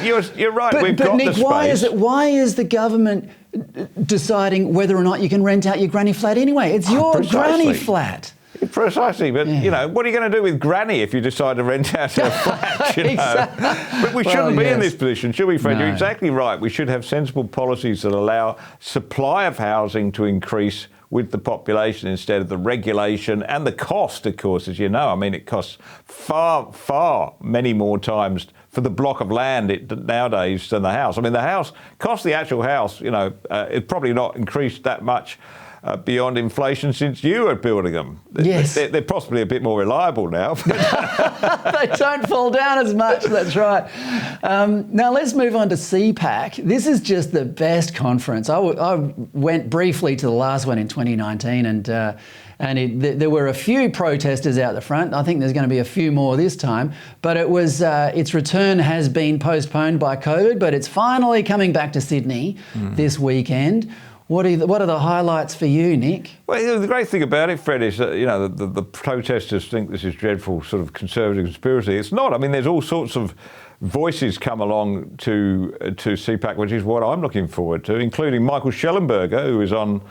you're right. But We've got Nick, the space. why is the government deciding whether or not you can rent out your granny flat anyway? It's your granny flat. Precisely, but what are you going to do with Granny if you decide to rent out her flat? Exactly. But we shouldn't be in this position, should we, Fred? No. You're exactly right. We should have sensible policies that allow supply of housing to increase with the population instead of the regulation and the cost, of course, as you know. I mean, it costs far many more times for the block of land nowadays than the house. I mean, the actual house, it's probably not increased that much beyond inflation since you were building them. Yes. They're possibly a bit more reliable now. They don't fall down as much, that's right. Now let's move on to CPAC. This is just the best conference. I went briefly to the last one in 2019 and there were a few protesters out the front. I think there's going to be a few more this time, but it was its return has been postponed by COVID, but it's finally coming back to Sydney this weekend. What are the highlights for you, Nick? Well, the great thing about it, Fred, is that the protesters think this is dreadful sort of conservative conspiracy. It's not. I mean, there's all sorts of voices come along to CPAC, which is what I'm looking forward to, including Michael Schellenberger, who was on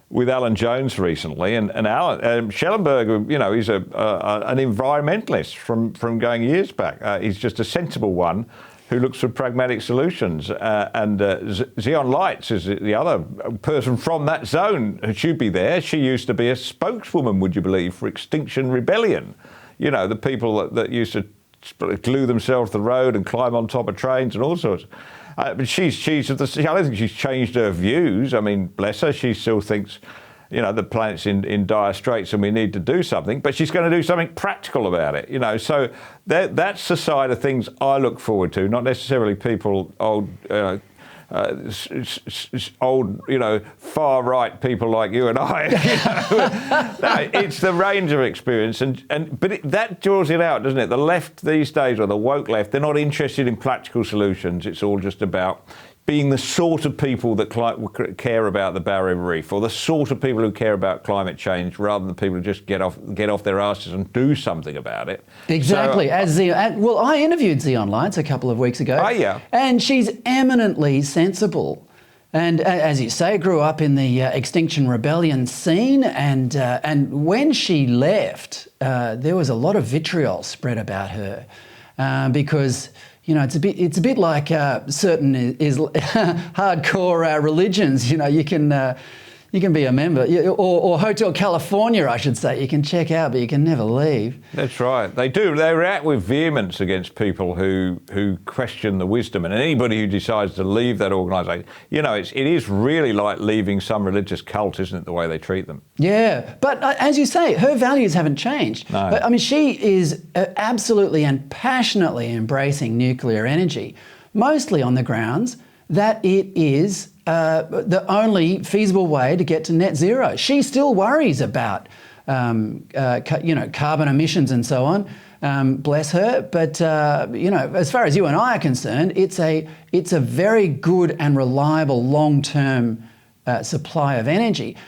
with Alan recently, and Schellenberger, he's an environmentalist from going years back. He's just a sensible one who looks for pragmatic solutions. And Zion Lights is the other person from that zone who should be there. She used to be a spokeswoman, would you believe, for Extinction Rebellion. The people that used to glue themselves to the road and climb on top of trains and all sorts. But I don't think she's changed her views. I mean, bless her, she still thinks the planet's in dire straits and we need to do something, but she's going to do something practical about it, So that's the side of things I look forward to, not necessarily people, old, far right people like you and I. No, it's the range of experience, but that draws it out, doesn't it? The left these days, or the woke left, they're not interested in practical solutions. It's all just about being the sort of people that care about the Barrier Reef, or the sort of people who care about climate change, rather than the people who just get off their asses and do something about it. Exactly. So, I interviewed Zion Lights a couple of weeks ago. Oh, yeah. And she's eminently sensible. And as you say, grew up in the Extinction Rebellion scene. And when she left, there was a lot of vitriol spread about her because it's a bit like certain hardcore religions. You can be a member, or Hotel California, I should say. You can check out, but you can never leave. That's right. They do. They react with vehemence against people who question the wisdom, and anybody who decides to leave that organisation. It is really like leaving some religious cult, isn't it? The way they treat them. Yeah, but as you say, her values haven't changed. No. But, I mean, she is absolutely and passionately embracing nuclear energy, mostly on the grounds that it is the only feasible way to get to net zero. She still worries about, carbon emissions and so on. Bless her. But as far as you and I are concerned, it's a very good and reliable long-term supply of energy.